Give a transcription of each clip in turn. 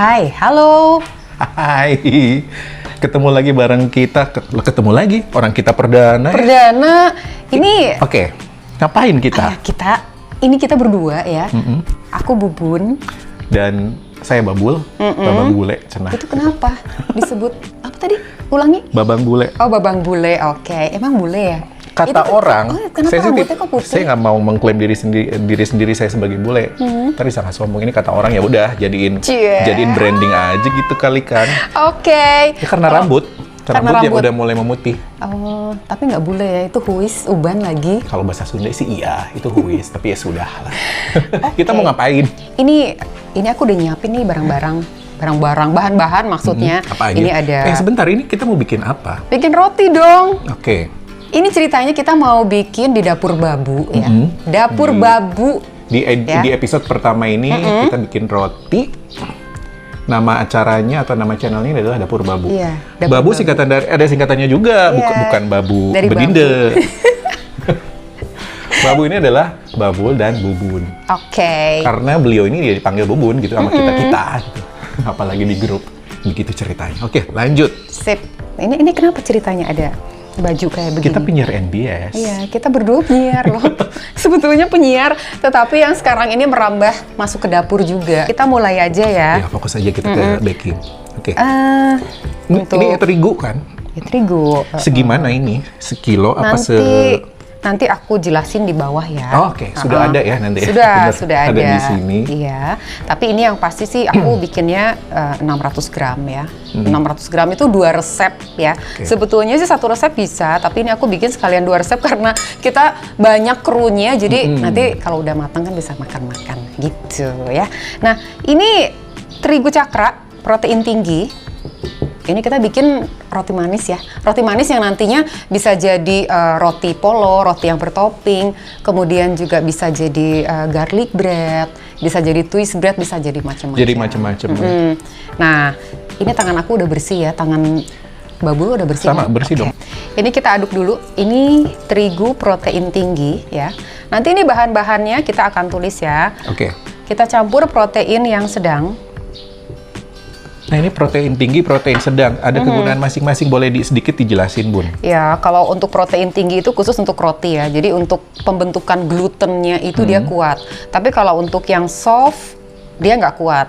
Hai, halo. Hai, ketemu lagi bareng kita. Ketemu lagi orang kita perdana. Perdana, ini. Oke, ngapain kita? Ini kita berdua ya. Aku Bubun. Dan saya Babul, Babang Bule. Cenah. Itu kenapa disebut apa tadi? Ulangi. Babang Bule. Oh, Babang Bule. Oke, emang bule ya? Kata orang, kenapa rambutnya kok putih? saya nggak mau mengklaim diri sendiri saya sebagai bule. Tapi sangat sombong, ini kata orang, ya udah jadiin branding aja gitu kali kan. Oke. Ya, karena rambut yang udah mulai memutih. Oh, tapi nggak bule ya, itu huis, uban lagi. Kalau bahasa Sunda sih iya, itu huis, tapi ya sudah lah. Kita mau ngapain? Ini aku udah nyiapin nih barang-barang, bahan-bahan maksudnya. Apa aja? Ini ada. Sebentar, ini kita mau bikin apa? Bikin roti dong. Oke. Ini ceritanya kita mau bikin di dapur babu ya. Dapur babu. Di episode pertama ini kita bikin roti. Nama acaranya atau nama channelnya adalah Dapur Babu. Iya, Babu singkatan dari, ada singkatannya juga, bukan Babu dari Bedinde. Babu ini adalah Babul dan Bubun. Oke. Karena beliau ini dipanggil Bubun gitu sama kita gitu. Apalagi di grup. Begitu ceritanya. Oke, lanjut. Sip. Ini kenapa ceritanya ada baju kayak begini? Kita penyiar NBS. Iya, kita berdua penyiar loh. Sebetulnya penyiar, tetapi yang sekarang ini merambah masuk ke dapur juga. Kita mulai aja ya. Ya, fokus aja kita ke baking. Oke. Ini terigu kan? Ya, terigu. Segimana ini? Sekilo apa Nanti aku jelasin di bawah ya. Oh, oke, sudah ada ya nanti. Sudah ada. Ada di sini. Iya. Tapi ini yang pasti sih aku bikinnya 600 gram ya. 600 gram itu 2 resep ya. Okay. Sebetulnya sih 1 resep bisa, tapi ini aku bikin sekalian 2 resep karena kita banyak krunya. Jadi nanti kalau udah matang kan bisa makan-makan gitu ya. Nah, ini terigu cakra, protein tinggi. Ini kita bikin roti manis ya. Roti manis yang nantinya bisa jadi roti polo, roti yang bertopping. Kemudian juga bisa jadi garlic bread, bisa jadi twist bread, bisa jadi macam-macam. Jadi macam-macam. Nah, ini tangan aku udah bersih ya. Tangan Babul udah bersih. Sama, bersih dong. Ini kita aduk dulu. Ini terigu protein tinggi ya. Nanti ini bahan-bahannya kita akan tulis ya. Oke. Kita campur protein yang sedang. Nah, ini protein tinggi, protein sedang. Ada kegunaan masing-masing, boleh sedikit dijelasin, Bun? Ya, kalau untuk protein tinggi itu khusus untuk roti ya. Jadi untuk pembentukan glutennya itu dia kuat. Tapi kalau untuk yang soft, dia nggak kuat.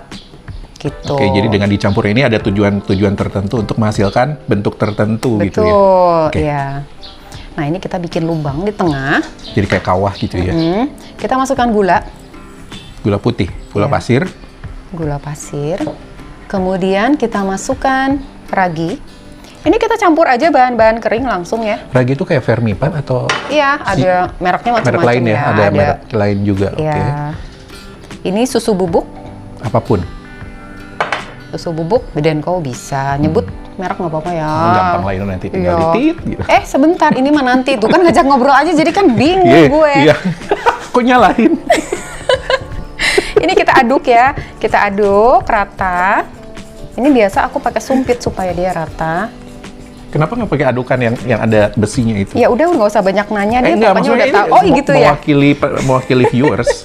Gitu. Oke, jadi dengan dicampur ini ada tujuan tertentu untuk menghasilkan bentuk tertentu. Betul, gitu ya? Betul, ya. Nah, ini kita bikin lubang di tengah. Jadi kayak kawah gitu ya? Kita masukkan gula. Gula putih, gula pasir. Gula pasir. Kemudian kita masukkan ragi. Ini kita campur aja bahan-bahan kering langsung ya. Ragi itu kayak Fermipan atau? Iya, ada mereknya macam-macam merek lain ya. Ada merek lain juga. Ya. Oke. Ini susu bubuk. Apapun. Susu bubuk, Beden Co bisa nyebut merek nggak apa-apa ya. Gampang lah itu nanti tinggal ditit gitu. Sebentar, ini mah nanti tuh kan ngajak ngobrol aja jadi kan bingung gue. Iya. Kok nyalahin? Ini kita aduk ya, kita aduk rata. Ini biasa aku pakai sumpit supaya dia rata. Kenapa nggak pakai adukan yang ada besinya itu? Ya udah nggak usah banyak nanya deh, pokoknya udah tahu. Oh gitu ya. Mewakili viewers.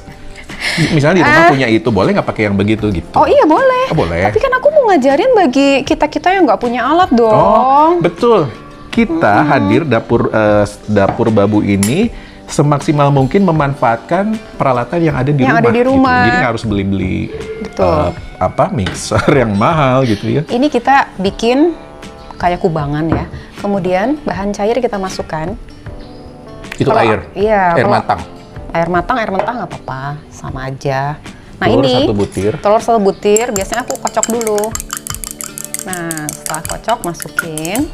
Misalnya di rumah punya itu, boleh nggak pakai yang begitu gitu? Oh iya boleh. Oh, boleh. Tapi kan aku mau ngajarin bagi kita yang nggak punya alat dong. Oh betul. Kita hadir dapur babu ini semaksimal mungkin memanfaatkan peralatan yang ada di rumah. Gitu. Jadi nggak harus beli mixer yang mahal gitu ya. Ini kita bikin kayak kubangan ya. Kemudian bahan cair kita masukkan. Itu air? Iya. Air matang? Air mentah nggak apa-apa, sama aja. Nah telur 1 butir. Telur 1 butir, biasanya aku kocok dulu. Nah, setelah kocok masukin.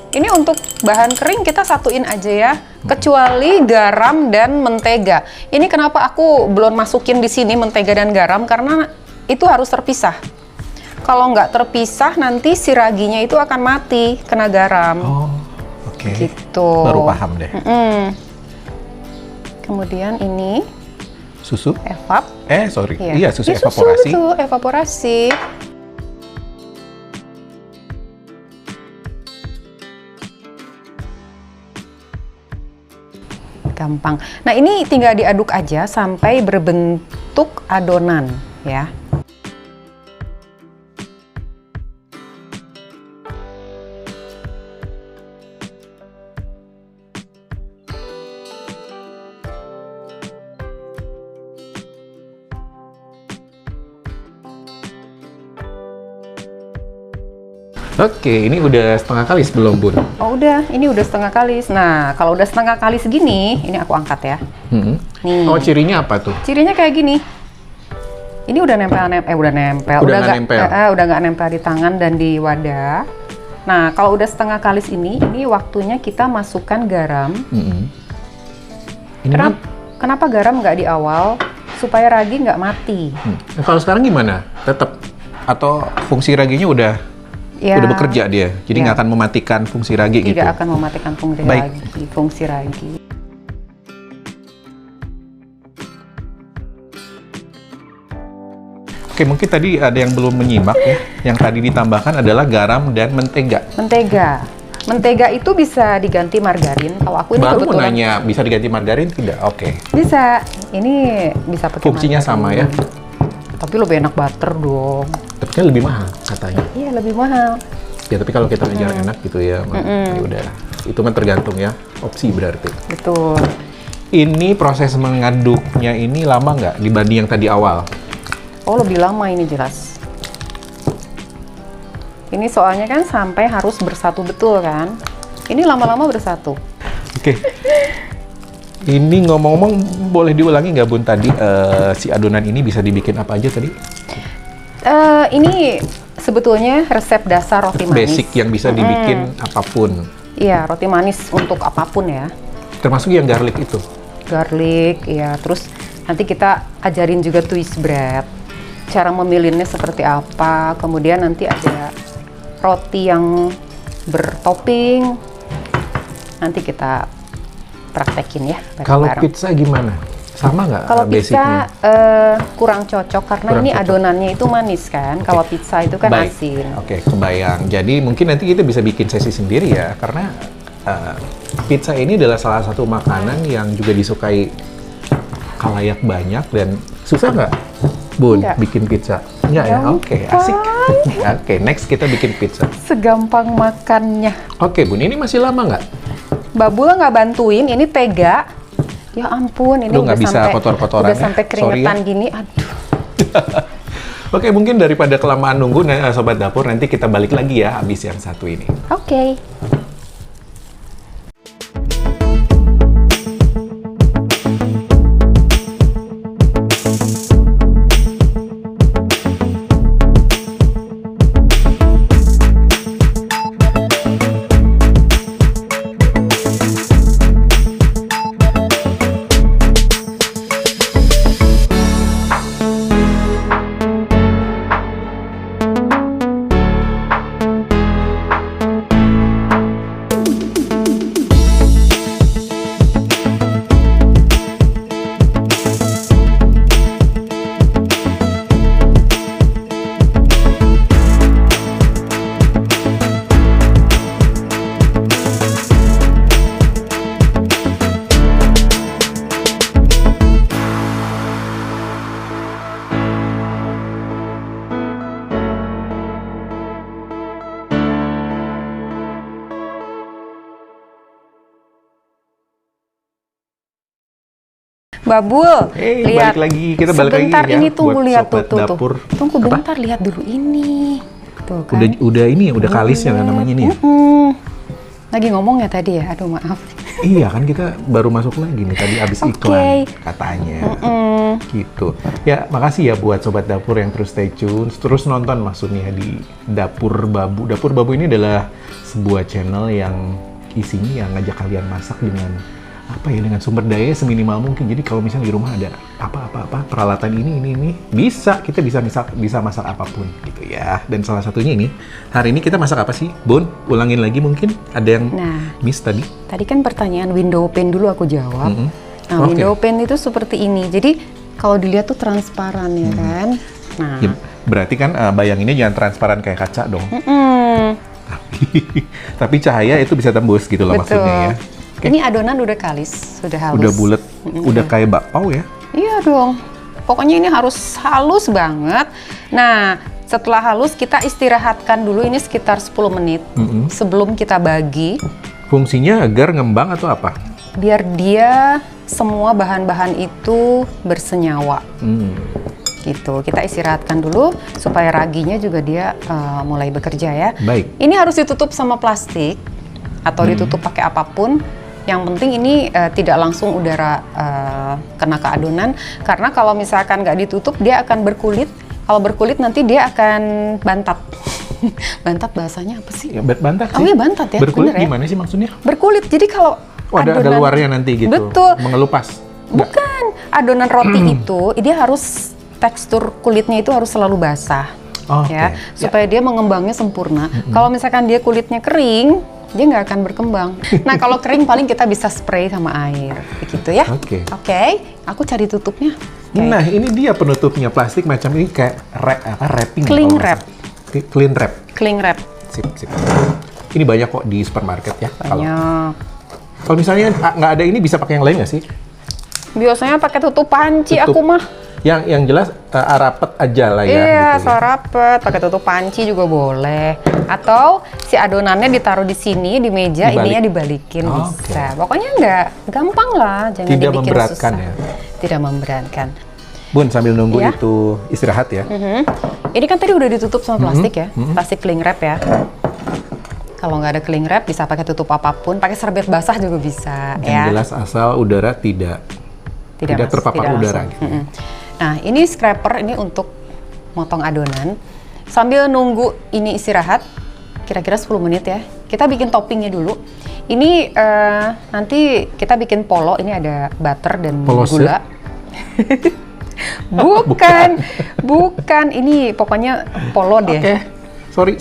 Ini untuk bahan kering kita satuin aja ya, kecuali garam dan mentega. Ini kenapa aku belum masukin di sini mentega dan garam, karena itu harus terpisah. Kalau nggak terpisah nanti si raginya itu akan mati kena garam. Oh, oke. Gitu. Baru paham deh. Kemudian ini susu? Sorry. Iya, susu evaporasi. Susu evaporasi. Gampang. Nah, ini tinggal diaduk aja sampai berbentuk adonan ya. Oke, ini udah setengah kalis belum, Bun? Oh udah, ini udah setengah kalis. Nah, kalau udah setengah kalis segini, ini aku angkat ya. Nih. Oh, cirinya apa tuh? Cirinya kayak gini. Ini udah nempel, udah nempel. Udah nggak nempel. Udah nggak nempel di tangan dan di wadah. Nah, kalau udah setengah kalis ini waktunya kita masukkan garam. Ini Kenapa garam nggak di awal? Supaya ragi nggak mati. Nah, kalau sekarang gimana? Tetap atau fungsi raginya udah bekerja dia, jadi nggak akan mematikan fungsi ragi gitu? Tidak akan mematikan fungsi ragi. Oke, mungkin tadi ada yang belum menyimak ya. Yang tadi ditambahkan adalah garam dan mentega. Mentega itu bisa diganti margarin. Kalau aku ini baru kebetulan mau nanya, bisa diganti margarin tidak? Oke. Bisa. Ini bisa pakai fungsinya margarin. sama ya? Tapi lebih enak butter dong. Tapi kan lebih mahal katanya. Iya, lebih mahal. Ya, tapi kalau kita ngejar enak gitu ya, ya udah. Itu mah tergantung ya, opsi berarti. Betul. Ini proses mengaduknya ini lama nggak dibanding yang tadi awal? Oh, lebih lama ini jelas. Ini soalnya kan sampai harus bersatu betul kan? Ini lama-lama bersatu. Oke. Ini ngomong-ngomong, boleh diulangi nggak, Bun, tadi si adonan ini bisa dibikin apa aja tadi? Ini sebetulnya resep dasar roti manis. Basic yang bisa dibikin apapun. Iya, roti manis untuk apapun ya. Termasuk yang garlic itu? Garlic, ya. Terus nanti kita ajarin juga twist bread. Cara memilihnya seperti apa. Kemudian nanti ada roti yang bertopping. Nanti kita praktekin ya. Kalau pizza gimana? Sama nggak? Kalau basicnya? pizza kurang cocok karena ini adonannya itu manis kan. Kalau pizza itu kan asin. Oke, kebayang. Jadi mungkin nanti kita bisa bikin sesi sendiri ya, karena pizza ini adalah salah satu makanan yang juga disukai khalayak banyak. Dan susah nggak, Bun, bikin pizza? Enggak ya? Oke, asik. Oke, next kita bikin pizza. Segampang makannya. Oke, Bun, ini masih lama nggak? Babul nggak bantuin, ini tega. Ya ampun, ini udah bisa sampai kotor-kotoran udah sampai keringetan gini. Aduh. Oke, mungkin daripada kelamaan nunggu, Sobat Dapur, nanti kita balik lagi ya habis yang satu ini. Oke. Babul, lihat. Balik lagi, kita balik lagi sebentar ya. Ini tunggu, lihat tuh. Tunggu Apa? bentar, lihat dulu ini. Tuh kan. Udah kalisnya namanya ini ya. Lagi ngomong ya tadi ya, aduh maaf. Iya kan, kita baru masuk lagi nih tadi abis iklan katanya. Gitu. Ya, makasih ya buat Sobat Dapur yang terus stay tune, terus nonton maksudnya di Dapur Babu. Dapur Babu ini adalah sebuah channel yang isinya yang ngajak kalian masak dengan sumber daya seminimal mungkin. Jadi kalau misalnya di rumah ada apa peralatan ini bisa masak apapun gitu ya. Dan salah satunya ini, hari ini kita masak apa sih, Bun? Ulangin lagi mungkin, ada yang miss tadi. Tadi kan pertanyaan window pane dulu aku jawab. Nah, window pane itu seperti ini. Jadi kalau dilihat tuh transparan ya kan. Nah, ya, berarti kan bayanginnya jangan transparan kayak kaca dong. Tapi cahaya itu bisa tembus gitu loh. Betul. Maksudnya ya. Okay. Ini adonan udah kalis, sudah halus. Udah bulat, udah kayak bakpao ya? Iya dong. Pokoknya ini harus halus banget. Nah, setelah halus kita istirahatkan dulu ini sekitar 10 menit sebelum kita bagi. Fungsinya agar ngembang atau apa? Biar dia semua bahan-bahan itu bersenyawa. gitu. Kita istirahatkan dulu supaya raginya juga dia mulai bekerja ya. Baik. Ini harus ditutup sama plastik atau ditutup pakai apapun. Yang penting ini tidak langsung udara kena ke adonan, karena kalau misalkan nggak ditutup dia akan berkulit. Kalau berkulit nanti dia akan bantat. Bantat bahasanya apa sih? Ya, bantat Oh sih. iya bantat ya. Berkulit bener ya? gimana sih maksudnya? Berkulit. Jadi kalau ada luarnya nanti gitu. Betul. Mengelupas. Bukan. Adonan roti itu dia harus tekstur kulitnya itu harus selalu basah. Oh, ya, oke. supaya dia mengembangnya sempurna. Kalau misalkan dia kulitnya kering, dia nggak akan berkembang. Nah, kalau kering paling kita bisa spray sama air, begitu ya. Oke. Oke, aku cari tutupnya. Oke. Nah, ini dia penutupnya, plastik macam ini kayak wrapping. Cling kalau nggak wrap. salah. Clean wrap. Cling wrap. Sip. Ini banyak kok di supermarket ya. Banyak. Kalau misalnya nggak ada ini bisa pakai yang lain nggak sih? Biasanya pakai tutup panci Tutup. aku mah. Yang jelas rapet aja lah ya. Iya, gitu ya. asal rapet, pakai tutup panci juga boleh. Atau si adonannya ditaruh di sini di meja, Dibalik. ininya dibalikin Oke. bisa. Pokoknya nggak gampang lah, jangan Tidak dibikin memberatkan susah. ya? Tidak memberatkan. Bun, sambil nunggu Iya. itu istirahat ya. Ini kan tadi udah ditutup sama plastik ya, plastik cling wrap ya. Kalau nggak ada cling wrap bisa pakai tutup apapun, pakai serbet basah juga bisa Yang ya. jelas asal udara tidak terpapar udara. langsung. Gitu. Nah, ini scraper ini untuk motong adonan. Sambil nunggu ini istirahat, kira-kira 10 menit ya. Kita bikin toppingnya dulu. Ini nanti kita bikin polo, ini ada butter dan Polo gula. bukan. Ini pokoknya polo deh. Oke.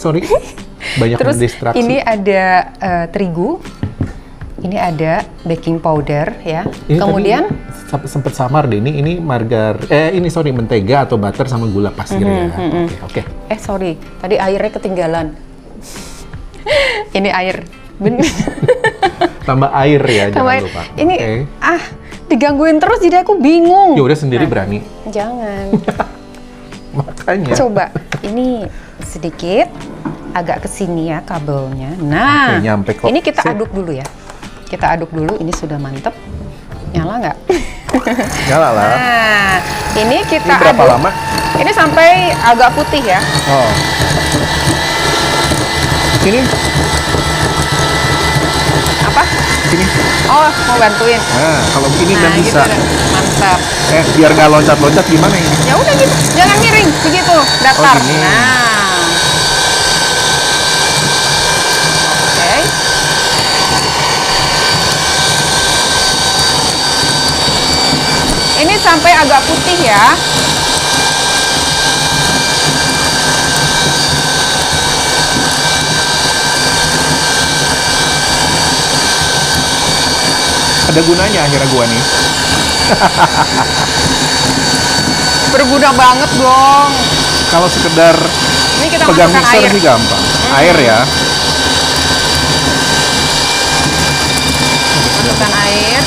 Sorry. Banyak Terus distraksi. ini ada terigu. Ini ada baking powder ya. Ini Kemudian sempet samar deh ini mentega atau butter sama gula pas gitu ya. Oke. sorry, tadi airnya ketinggalan. Ini air. Bener. Tambah air ya, Tambah jangan air. lupa. Ini Oke. digangguin terus jadi aku bingung. Ya udah sendiri berani. Jangan. Makanya. Coba ini sedikit agak ke sini ya kabelnya. Nah, Oke, nyampe kok. ini kita Sip. aduk dulu ya. Kita aduk dulu, ini sudah mantep. Nyala nggak? Nyala lah. Nah, ini kita Ini berapa aduk. lama? Ini sampai agak putih ya. Oh. Sini. Apa? Sini. Oh, mau bantuin. Nah, kalau begini Nah, nggak bisa. gitu deh. Mantap. Biar nggak loncat-loncat gimana ini? Ya udah gitu, jangan miring, begitu, datar. Oh, gini. Nah. Oke. Ini sampai agak putih ya. Ada gunanya akhirnya gua nih. Berguna banget dong. Kalau sekedar Ini kita pegang masukkan mixer air. sih gampang. Air ya. Masukkan air.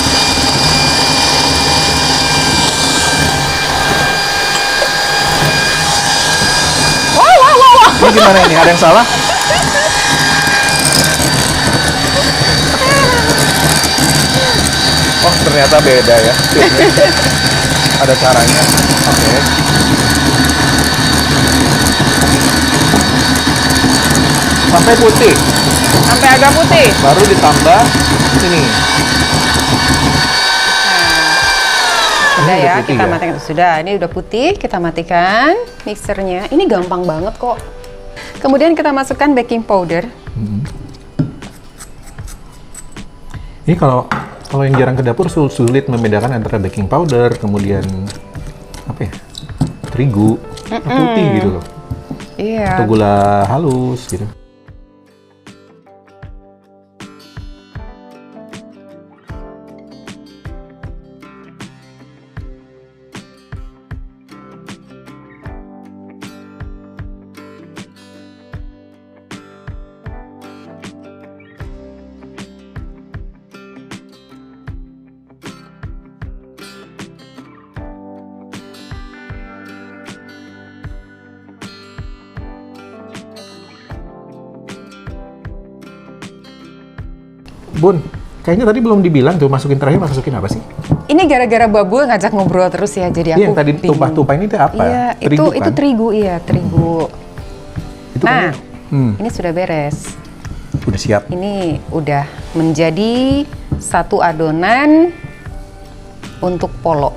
Wow. Ini gimana ini? Ada yang salah? Oh, ternyata beda ya. Ada caranya. Oke. Sampai putih. Sampai agak putih. Baru ditambah ini. Sudah Ini ya, udah putih kita ya? matikan. Sudah, ini udah putih, kita matikan mixernya. Ini gampang banget kok. Kemudian kita masukkan baking powder. Ini kalau yang jarang ke dapur sulit membedakan antara baking powder, kemudian apa ya? Terigu, putih gitu loh. Iya. Atau gula halus gitu. Bun, kayaknya tadi belum dibilang tuh masukin terakhir masukin apa sih? Ini gara-gara Babul ngajak ngobrol terus ya, jadi aku Yang tadi bingung. tumpah-tumpah ini tuh apa? Iya, Terigu itu kan? terigu, iya terigu. Itu Nah, kan, ini sudah beres. udah siap. Ini udah menjadi satu adonan untuk polo.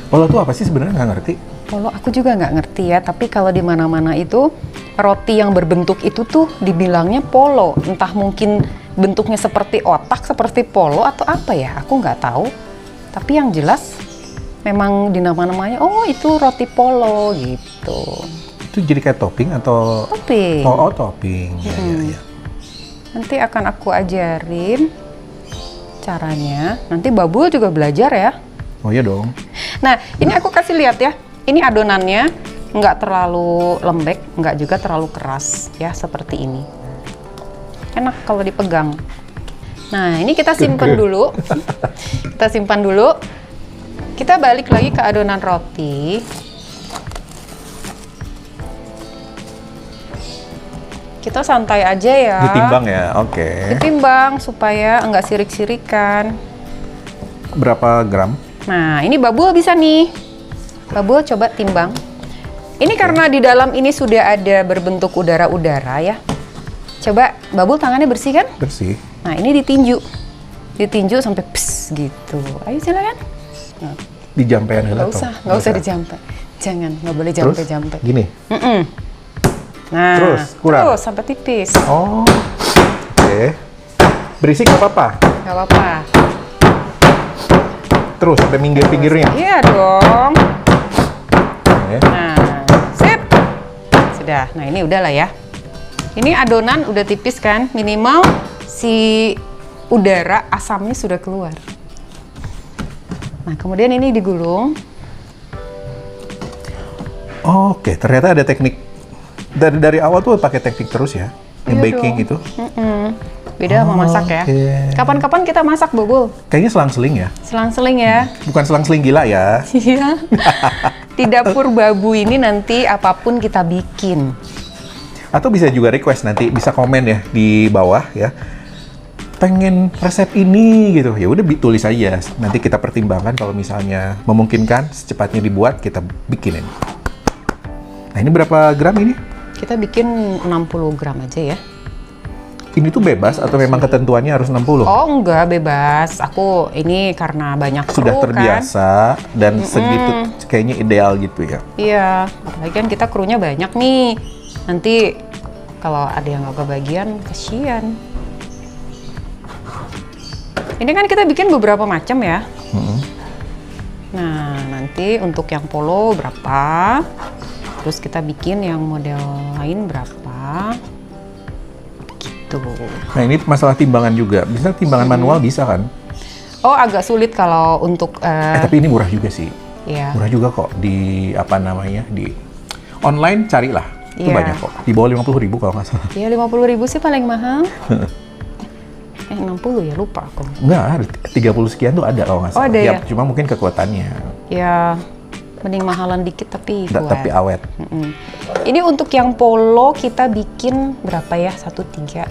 Polo tuh apa sih sebenarnya, nggak ngerti? Polo aku juga nggak ngerti ya, tapi kalau di mana-mana itu roti yang berbentuk itu tuh dibilangnya polo. Entah mungkin bentuknya seperti otak, seperti polo atau apa ya, aku nggak tahu. Tapi yang jelas memang di nama-namanya, oh itu roti polo gitu. Itu jadi kayak topping atau? Topping. Oh, topping. Ya. Nanti akan aku ajarin caranya. Nanti Babul juga belajar ya. Oh iya dong. Nah, ini aku kasih lihat ya. Ini adonannya nggak terlalu lembek, nggak juga terlalu keras ya, seperti ini. Enak kalau dipegang. Nah, ini kita simpan dulu. Kita simpan dulu. Kita balik lagi ke adonan roti. Kita santai aja ya. Ditimbang ya, oke. Ditimbang supaya enggak sirik-sirikan. Berapa gram? Nah, ini Babul bisa nih. Babul coba timbang. Ini karena di dalam ini sudah ada berbentuk udara-udara ya. Coba Babul tangannya bersih kan? Bersih. Nah, ini ditinju. Ditinju sampai pss gitu. Ayo silakan. Nah, Dijampean nggak usah dijampe. Jangan, nggak boleh jampe-jampe. Gini. Nah, Terus, kurang? terus sampai tipis. Oh, oke. Berisik nggak apa-apa? Nggak apa-apa. Terus sampai pinggir-pinggirnya. Iya dong. Oke. Nah, sip. Sudah. Nah, ini udah lah ya. Ini adonan udah tipis kan? Minimal si udara asamnya sudah keluar. Nah, kemudian ini digulung. Oke, ternyata ada teknik. Dari awal tuh pakai teknik terus ya, yang Iya baking dong. itu. Beda sama masak ya. Oke. Kapan-kapan kita masak, Bobol. Kayaknya selang-seling ya, Selang-seling ya. bukan selang-seling gila ya. Iya. Di dapur Babu ini nanti apapun kita bikin. Atau bisa juga request nanti, bisa komen ya di bawah ya. Pengen resep ini gitu, ya udah tulis aja. Nanti kita pertimbangkan kalau misalnya memungkinkan secepatnya dibuat kita bikinin. Nah ini berapa gram ini? Kita bikin 60 gram aja ya. Ini tuh bebas atau memang ketentuannya harus 60? Oh enggak, bebas. Aku ini karena banyak kru Sudah kan. terbiasa dan segitu kayaknya ideal gitu ya. Iya, apalagi kan kita krunya banyak nih. Nanti kalau ada yang nggak kebagian, kasihan. Ini kan kita bikin beberapa macam ya. Nah, nanti untuk yang polo berapa? Terus kita bikin yang model lain berapa? Gitu. Nah ini masalah timbangan juga. Bisa timbangan manual bisa kan? Oh, agak sulit kalau untuk Tapi ini murah juga sih. ya. Murah juga kok di apa namanya di online carilah. Itu Iya. banyak kok. Di bawah 50.000 kalau nggak salah. Ya 50.000 sih paling mahal. 60 ya, lupa aku. Enggak, 30 sekian tuh ada kalau nggak Oh, salah. ada ya? Cuma mungkin kekuatannya. Ya, mending mahalan dikit tapi kuat. Tapi awet. Ini untuk yang polo kita bikin berapa ya? 1, 3.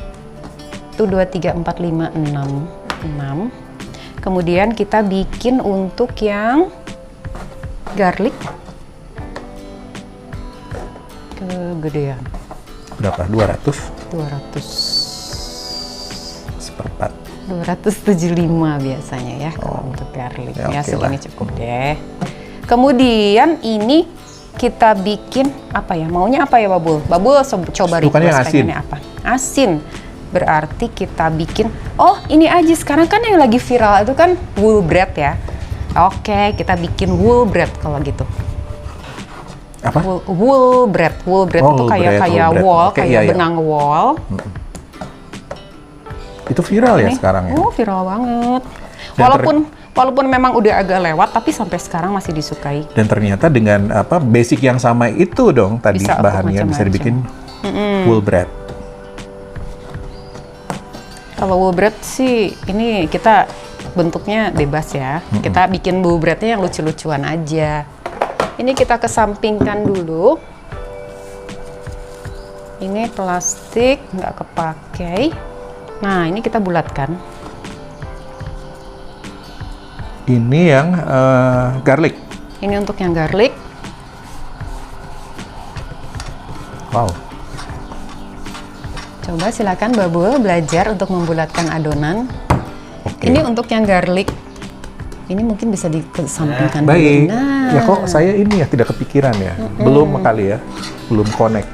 Itu 2, 3, 4, 5, 6. 6. Kemudian kita bikin untuk yang garlic. Kegedean. Berapa? 200? 200. Seperempat. 275 biasanya ya kalau untuk garlic. Ya, Ya, oke segini lah. cukup deh. Kemudian ini kita bikin apa ya? Maunya apa ya, Babul? Babul coba Bukan yang request asin. pengennya apa? Asin. Berarti kita bikin, oh ini aja sekarang kan yang lagi viral itu kan wool bread ya. Oke, kita bikin wool bread kalau gitu. Apa? Wool bread. Wool bread Oh, itu wool kayak bread, kayak wool bread. wall, Oke, kayak iya, iya. benang wall. Itu viral ya Ini, sekarang ya? Oh, viral banget. Dan Walaupun memang udah agak lewat, tapi sampai sekarang masih disukai. Dan ternyata dengan apa basic yang sama itu dong tadi Bisa untuk bahannya bisa macam-macam. dibikin wool bread. Kalau wool bread sih, ini kita bentuknya bebas ya. Kita bikin wool breadnya yang lucu-lucuan aja. Ini kita kesampingkan dulu. Ini plastik, nggak kepakai. Nah, ini kita bulatkan. Ini yang garlic. Ini untuk yang garlic. Wow. Coba silakan Babul belajar untuk membulatkan adonan. Oke. Ini untuk yang garlic. Ini mungkin bisa dikesampingkan dulu. Baik. Nah. Ya kok saya ini ya tidak kepikiran ya. Belum kali ya. Belum connect.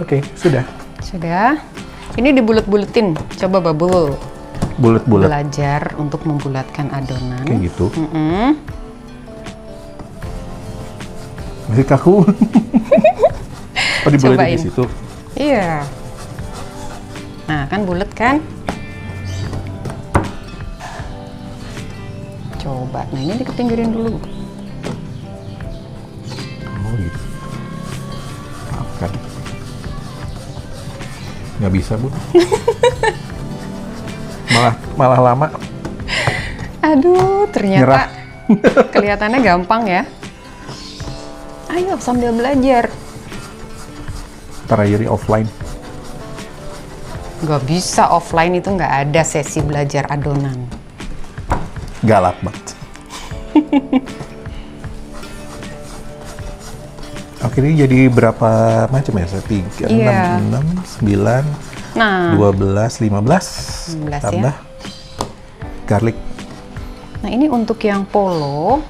Oke, sudah. Sudah. Ini dibulet-buletin. Coba Babul Bulat-bulat. belajar untuk membulatkan adonan. Kayak gitu. Masih kaku. Oh, dibulatin Cobain. di situ. Iya. Nah, kan bulet kan? Coba. Nah, ini dikepinggirin dulu. Oh gitu. Maafkan. Nggak bisa, Bu. malah lama. Aduh, ternyata Nyerah. kelihatannya gampang ya. Ayo sambil belajar. Ntar aja di offline. Nggak bisa offline, itu nggak ada sesi belajar adonan. Galak banget. Oke, ini jadi berapa macam ya? 3, Iya. 6, 9, Nah, 12, 15. 15 Tambah ya. garlic. Nah ini untuk yang polo,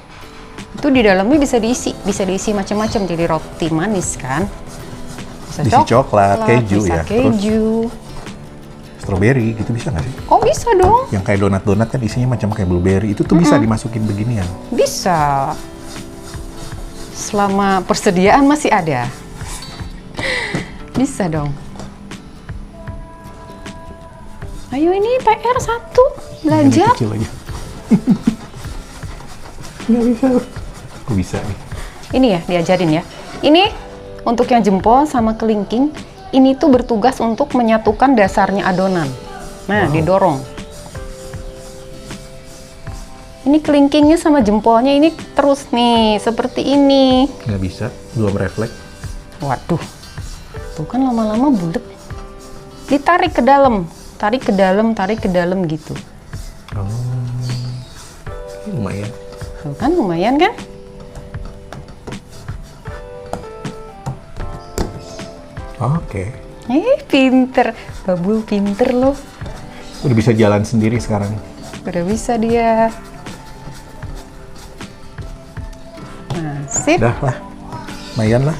itu di dalamnya bisa diisi macam-macam, jadi roti manis kan. Bisa Diisi coklat, keju bisa ya. keju. Strawberry gitu bisa nggak sih? Oh bisa dong, Yang kayak donat-donat kan isinya macam kayak blueberry. Itu tuh bisa dimasukin beginian. bisa. Selama persediaan masih ada. Bisa dong. Ayo ini PR 1, belajar. Yang kecil aja. Nggak bisa. Kok bisa nih? Ini ya, diajarin ya. Ini untuk yang jempol sama kelingking, ini tuh bertugas untuk menyatukan dasarnya adonan. Nah, didorong. Ini kelingkingnya sama jempolnya ini terus nih, seperti ini. Nggak bisa, belum refleks. Waduh, tuh kan lama-lama bulet. Ditarik ke dalam, tarik ke dalam, tarik ke dalam gitu. Oh, lumayan. Tuh kan lumayan kan? Oke. Pinter, Babul pinter loh. Udah bisa jalan sendiri sekarang. Udah bisa dia. Nah, sip. Udah lah, lumayan lah.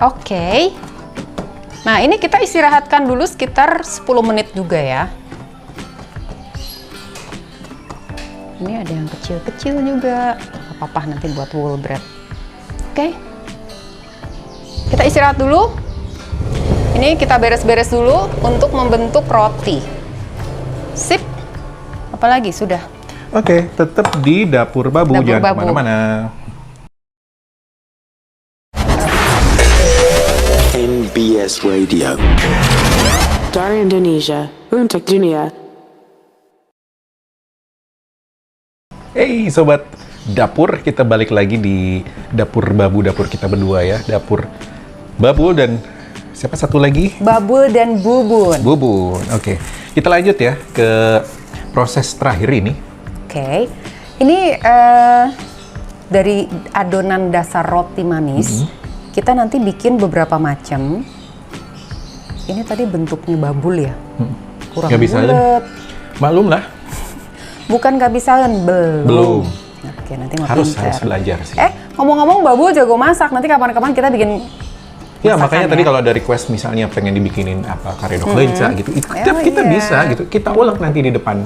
Oke. Nah, ini kita istirahatkan dulu sekitar 10 menit juga ya. Ini ada yang kecil-kecil juga. Apa-apa nanti buat wool bread. Oke. Kita istirahat dulu. Ini kita beres-beres dulu untuk membentuk roti. Sip. Apalagi sudah. Oke, tetap di Dapur Babu, Dapur jangan Babu. kemana-mana. NBS Radio. Dari Indonesia untuk dunia. Hey sobat dapur, kita balik lagi di Dapur Babu, dapur kita berdua ya. Dapur Babu dan siapa satu lagi? Babul dan Bubun. Bubun. Oke, kita lanjut ya ke proses terakhir ini. Oke. Ini dari adonan dasar roti manis, kita nanti bikin beberapa macam. Ini tadi bentuknya babul ya, kurang Nggak bisa bulat. Maklum lah, Bukan nggak bisa, belum. Belum. Oke, nanti mau harus pinter. belajar sih. Ngomong-ngomong babul jago masak. Nanti kapan-kapan kita bikin Ya masakan makanya ya. tadi kalau ada request misalnya pengen dibikinin apa karedok lenca gitu, itu kita, Oh, kita iya. bisa gitu. Kita ulang nanti di depan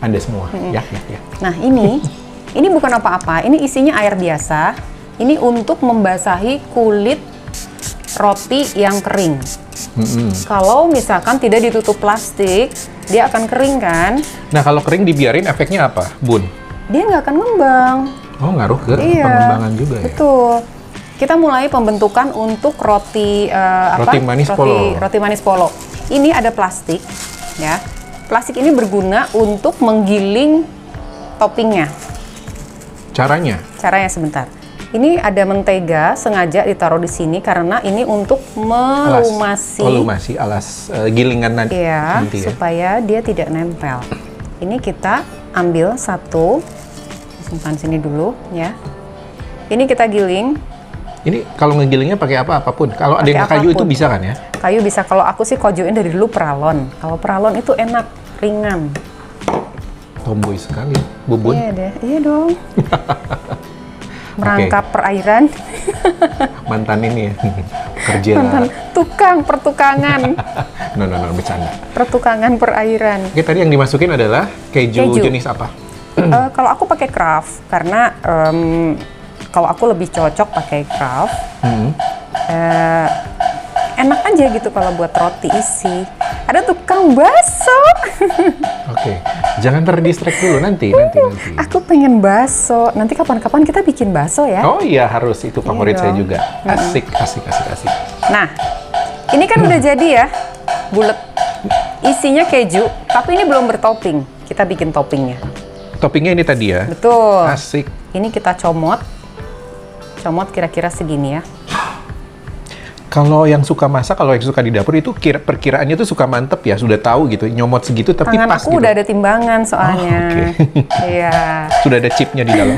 Anda semua. Ya. Nah ini bukan apa-apa, ini isinya air biasa. Ini untuk membasahi kulit roti yang kering. Kalau misalkan tidak ditutup plastik, dia akan kering kan? Nah kalau kering dibiarin efeknya apa, Bun? Dia nggak akan ngembang. Oh ngaruh ke Iya, pengembangan juga ya? Betul. Kita mulai pembentukan untuk roti Roti manis polo. Roti manis polo. Ini ada plastik, ya. Plastik ini berguna untuk menggiling toppingnya. Caranya? Caranya sebentar. Ini ada mentega sengaja ditaruh di sini karena ini untuk melumasi. Melumasi alas gilingan nanti. Iya, nanti ya. supaya dia tidak nempel. Ini kita ambil satu, simpan sini dulu ya. Ini kita giling. Ini kalau ngegilingnya pakai apapun. Kalau ada yang kayu itu bisa kan ya? Kayu bisa. Kalau aku sih kojoin dari dulu peralon. Kalau peralon itu enak, ringan. Tomboy sekali, Bubun. Iya deh, iya dong. Merangkap perairan. Mantan ini ya, kerja. Mantan tukang pertukangan. No, bercanda. Pertukangan perairan. Oke, tadi yang dimasukin adalah keju. Jenis apa? Kalau aku pakai Kraft, karena kalau aku lebih cocok pakai Kraft. Enak aja gitu kalau buat roti isi. Ada tukang bakso. Oke, jangan terdistract dulu nanti. Aku pengen bakso. Nanti kapan-kapan kita bikin bakso ya. Oh iya, harus. Itu favorit Iya saya dong. juga. Asik. Nah, ini kan udah jadi ya, bulet. Isinya keju, tapi ini belum bertopping. Kita bikin toppingnya. Toppingnya ini tadi ya? Betul. Asik. Ini kita comot. Comot kira-kira segini ya. Kalau yang suka masak, kalau yang suka di dapur itu perkiraannya tuh suka mantep ya, sudah tahu gitu, nyomot segitu tapi Tangan pas aku gitu. udah ada timbangan soalnya. Oh, oke. Iya. Sudah ada chipnya di dalam.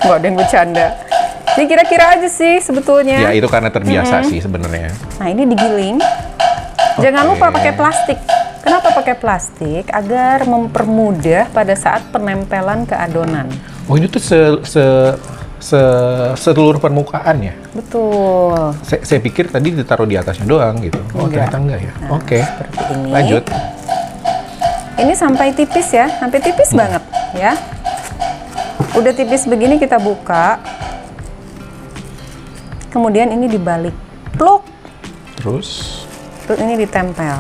Nggak ada yang bercanda. Jadi kira-kira aja sih sebetulnya. Ya itu karena terbiasa sih sebenarnya. Nah ini digiling. Jangan lupa pakai plastik. Kenapa pakai plastik? Agar mempermudah pada saat penempelan ke adonan. Oh ini tuh seluruh permukaan ya? Betul. Saya pikir tadi ditaruh di atasnya doang gitu. Oh Enggak. ternyata enggak ya? Nah, Oke. seperti ini. Lanjut. Ini sampai tipis ya, sampai tipis banget ya. Udah tipis begini kita buka. Kemudian ini dibalik. Pluk. Terus? Terus ini ditempel.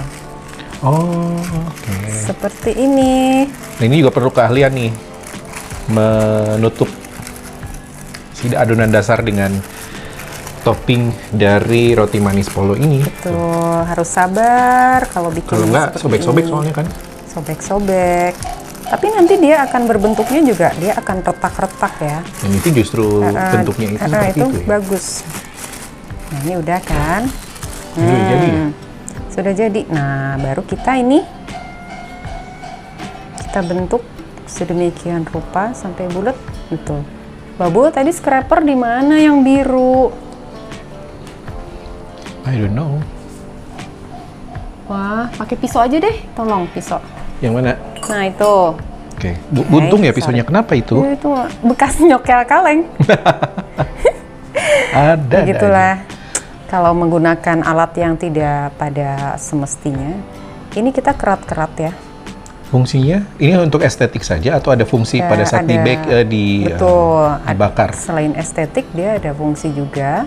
Oh, oke. Seperti ini. Nah ini juga perlu keahlian nih. Menutup si adonan dasar dengan topping dari roti manis Polo ini. Tuh, harus sabar kalau bikin. Kalau nggak, seperti sobek-sobek ini. soalnya kan. Sobek-sobek. Tapi nanti dia akan berbentuknya juga, dia akan retak-retak ya. Dan itu justru bentuknya itu seperti itu itu ya? bagus. Nah ini udah kan? Ini udah jadi ya? Sudah jadi. Nah baru kita ini kita bentuk sedemikian rupa sampai bulat. Betul. Babu tadi scraper di mana yang biru? I don't know. Wah, pakai pisau aja deh, tolong pisau. Yang mana? Nah itu. Oke. Buntung ya pisaunya. Kenapa itu? Itu bekas nyokel kaleng. Ada. Begitulah. Kalau menggunakan alat yang tidak pada semestinya, ini kita kerat-kerat ya. Fungsinya ini untuk estetik saja atau ada fungsi pada saat ada. Betul. dibakar? Selain estetik, dia ada fungsi juga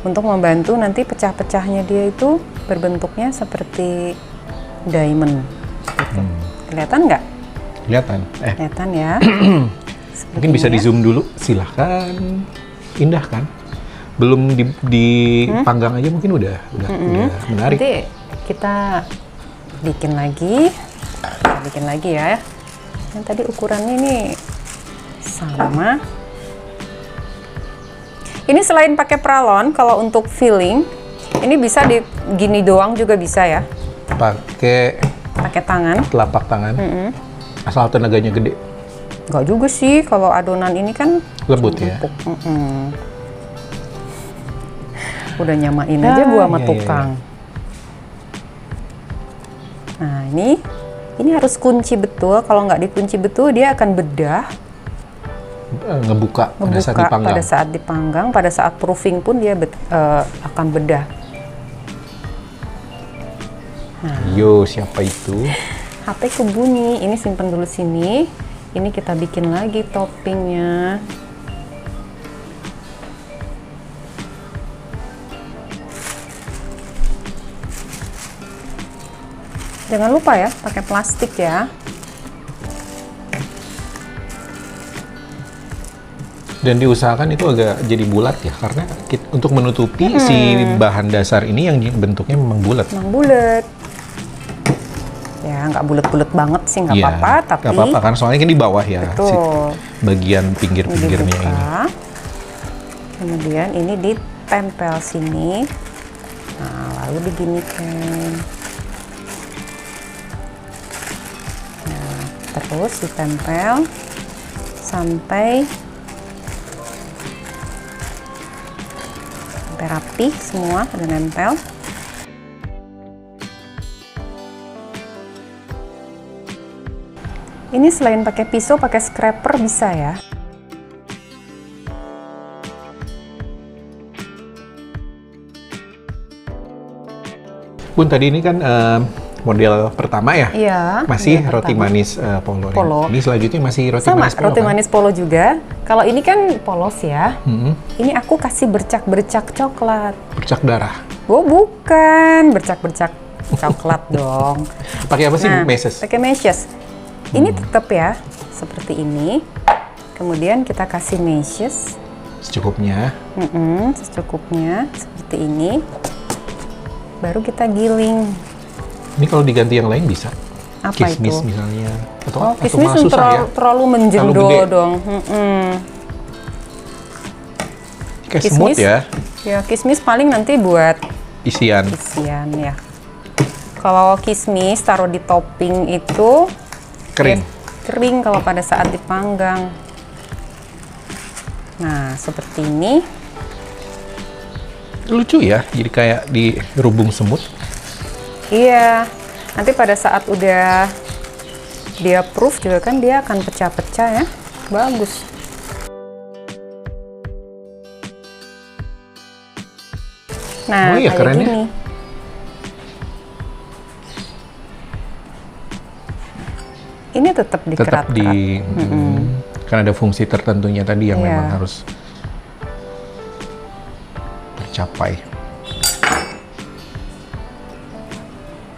untuk membantu nanti pecah-pecahnya dia itu berbentuknya seperti diamond. Gitu. Kelihatan nggak? Kelihatan. Kelihatan ya. Mungkin bisa di zoom dulu. Silahkan. Indah kan? Belum dipanggang aja mungkin udah menarik. Nanti kita bikin lagi. Kita bikin lagi ya. Yang tadi ukurannya ini sama. Ini selain pakai pralon, kalau untuk filling, ini bisa di gini doang juga bisa ya. Pakai Tangan. telapak tangan. Asal tenaganya gede. Enggak juga sih, kalau adonan ini kan Lembut ya. empuk. Udah nyamain aja gua sama iya, tukang. Nah ini harus kunci betul. Kalau nggak dikunci betul, dia akan bedah. Ngebuka pada saat dipanggang. Pada saat dipanggang, pada saat proofing pun dia akan bedah. Yo, siapa itu? HP kebunyi, ini simpen dulu sini. Ini kita bikin lagi toppingnya. Jangan lupa ya, pakai plastik ya. Dan diusahakan itu agak jadi bulat ya, karena untuk menutupi si bahan dasar ini yang bentuknya memang bulat. Memang bulat. Ya, nggak bulat-bulat banget sih, nggak Iya, apa-apa. Tapi nggak apa-apa, karena soalnya kan di bawah ya, si betul. bagian pinggir-pinggirnya Dibuka. ini. Kemudian ini ditempel sini. Nah, lalu diginikan. Nah, terus ditempel sampai rapi semua, udah nempel. Ini selain pakai pisau, pakai scraper bisa ya. Bun, tadi ini kan model pertama ya? Iya. Masih model roti pertama. manis polo. Polo. Ini selanjutnya masih roti Sama, manis polo. roti kan? manis polo juga. Kalau ini kan polos ya. Mm-mm. Ini aku kasih bercak-bercak coklat. Bercak darah. Oh bukan, bercak-bercak coklat dong. Pakai apa sih, Nah, meses? pakai meshes. Ini tetap ya, seperti ini. Kemudian kita kasih meshes. Secukupnya. Secukupnya, seperti ini. Baru kita giling. Ini kalau diganti yang lain bisa? Apa Kismis itu? misalnya. Atau, Oh, atau kismis malah susah ya? terlalu menjendo Terlalu gede. dong. Kayak semut ya, Ya, kismis paling nanti buat isian. isian ya. Kalau kismis taruh di topping itu Kering. ya, kering kalau pada saat dipanggang. Nah, seperti ini. Lucu ya, jadi kayak dirubung semut. Iya. Nanti pada saat udah dia proof juga kan dia akan pecah-pecah ya. Bagus. Nah, Oh iya, kayak keren ya. gini. Ini tetap Tetap dikerat-kerat. di... Kan ada fungsi tertentunya tadi yang Iya. memang harus tercapai.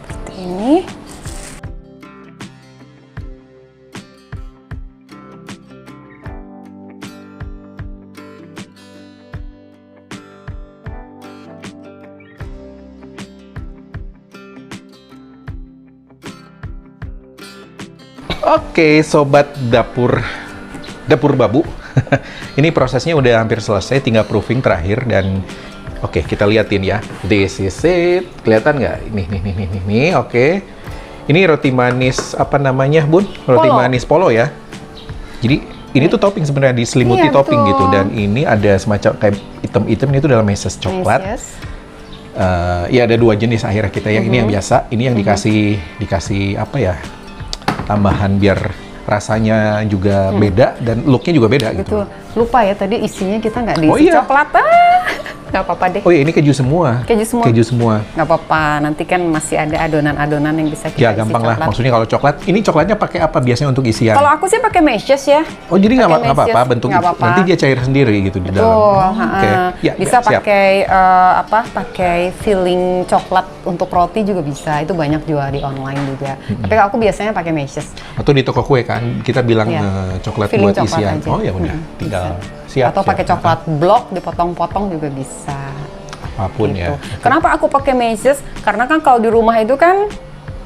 Seperti ini. Oke, sobat dapur babu. Ini prosesnya udah hampir selesai, tinggal proofing terakhir dan oke, kita liatin ya. This is it. Kelihatan nggak? Nih. Oke. Ini roti manis apa namanya, Bun? Roti Polo. manis polo ya. Jadi ini tuh topping sebenarnya diselimuti Iya, topping betul. gitu dan ini ada semacam kayak item-item ini tuh dalam meses coklat. Yes. Ya ada dua jenis akhirnya kita yang ini yang biasa, ini yang dikasih apa ya, tambahan biar rasanya juga beda dan looknya juga beda gitu. Betul. Lupa ya tadi isinya kita nggak diisi Oh iya. coklat. Nggak apa-apa deh. Oh iya, ini keju semua. Keju semua. Keju semua. Nggak apa-apa. Nanti kan masih ada adonan-adonan yang bisa kita Ya isi gampang lah. coklat. Maksudnya kalau coklat, ini coklatnya pakai apa biasanya untuk isian? Kalau aku sih pakai meshes ya. Oh jadi nggak pakai apa-apa meshes, bentuk nggak apa-apa. nanti dia cair sendiri gitu di dalam. Betul. Oke. Ya, Bisa siap. pakai pakai filling coklat untuk roti juga bisa. Itu banyak jual di online juga. Tapi aku biasanya pakai meshes. Atau di toko kue kan kita bilang Iya. coklat Filling buat coklat isian. aja. Oh ya udah, tinggal siap. Atau pakai siap. coklat blok dipotong-potong juga bisa. Apapun Gitu. ya. Kenapa aku pakai meshes? Karena kan kalau di rumah itu kan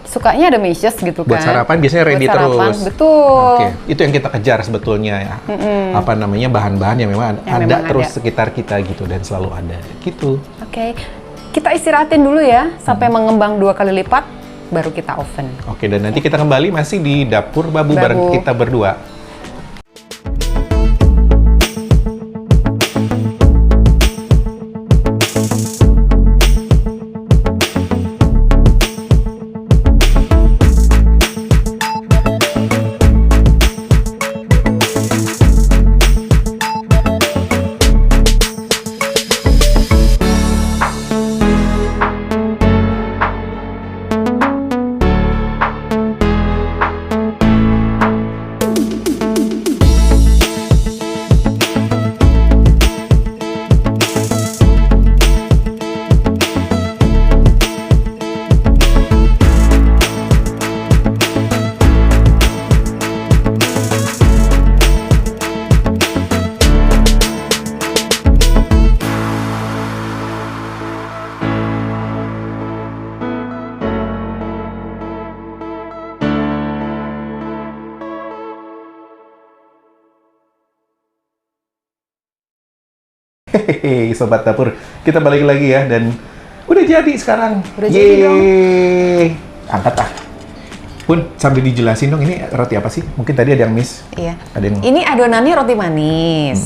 sukanya ada meshes gitu Buat kan. sarapan biasanya ready Buat sarapan, terus. betul. Oke, itu yang kita kejar sebetulnya ya. Apa namanya bahan-bahan yang memang Yang ada memang terus ada. sekitar kita gitu dan selalu ada gitu. Oke. Kita istirahatin dulu ya sampai mengembang 2 kali lipat baru kita oven. Oke, dan nanti kita kembali masih di dapur babu bareng Babu. kita berdua. Hehehe, Sobat Dapur, kita balik lagi ya, dan udah jadi sekarang. Udah jadi dong. Angkat ah. Pun, sambil dijelasin dong, ini roti apa sih? Mungkin tadi ada yang miss. Iya. Ada yang... Ini adonannya roti manis.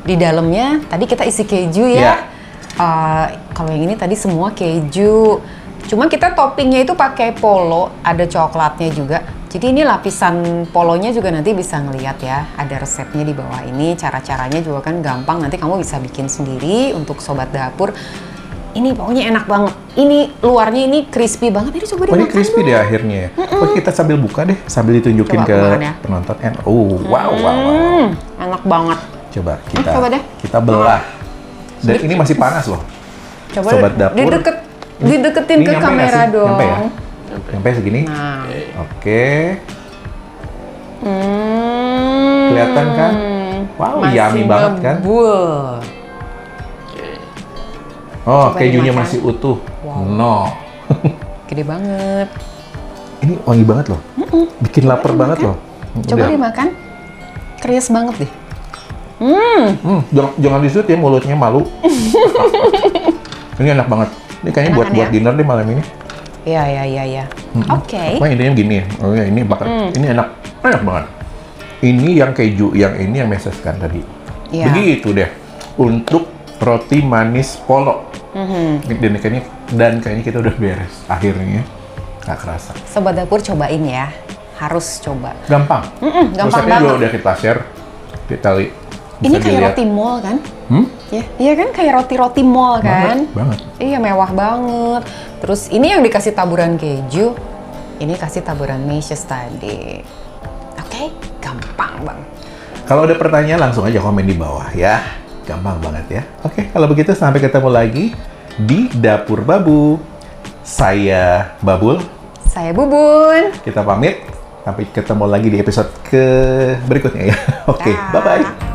Di dalamnya tadi kita isi keju ya. Iya. Kalau yang ini tadi semua keju. Cuma kita toppingnya itu pakai polo, ada coklatnya juga. Jadi ini lapisan polonya juga nanti bisa ngeliat ya. Ada resepnya di bawah ini. Cara-caranya juga kan gampang. Nanti kamu bisa bikin sendiri untuk Sobat Dapur. Ini pokoknya enak banget. Ini luarnya ini crispy banget. Ini coba dimakan. Oh, ini crispy deh akhirnya ya. Oh, kita sambil buka deh, sambil ditunjukin Coba ke makan ya. penonton. Wow. Enak banget. Coba coba deh. kita belah. Dan ini masih panas loh. Coba Sobat Dapur. dideketin Ini ke nyampe nggak kamera sih? dong. Nyampe ya? Nyampe segini? Nah. Oke. Kelihatan kan? Wow, Masih yummy banget kan? ngebul. Oh, Coba kejunya dimakan. masih utuh. Wow. No. Gede banget. Ini wangi banget loh. Bikin lapar banget loh. Coba Udah. dimakan. Krias banget deh. Jangan disut ya, mulutnya malu. Ini enak banget. Ini kayaknya Enakan buat ya? dinner deh malam ini. Iya. Oke. Pokoknya intinya gini. Oh ya, ini bakar. Ini enak banget. Ini yang keju, yang ini yang meses kan tadi. Iya. Begitu deh. Untuk roti manis polo. Dan kayaknya kita udah beres. Akhirnya nggak kerasa. Sobat Dapur cobain ya. Harus coba. Gampang. Gampang Resepnya juga banget. udah kita share. Kita Ini kayak roti mall kan? Ya, iya kan kayak roti-roti mall kan? Banget. Iya mewah banget. Terus ini yang dikasih taburan keju, ini kasih taburan meses tadi. Oke, gampang banget. Kalau ada pertanyaan langsung aja komen di bawah ya. Gampang banget ya. Oke, kalau begitu sampai ketemu lagi di Dapur Babu. Saya Babul. Saya Bubun. Kita pamit. Sampai ketemu lagi di episode berikutnya ya. Oke, Dah. bye-bye.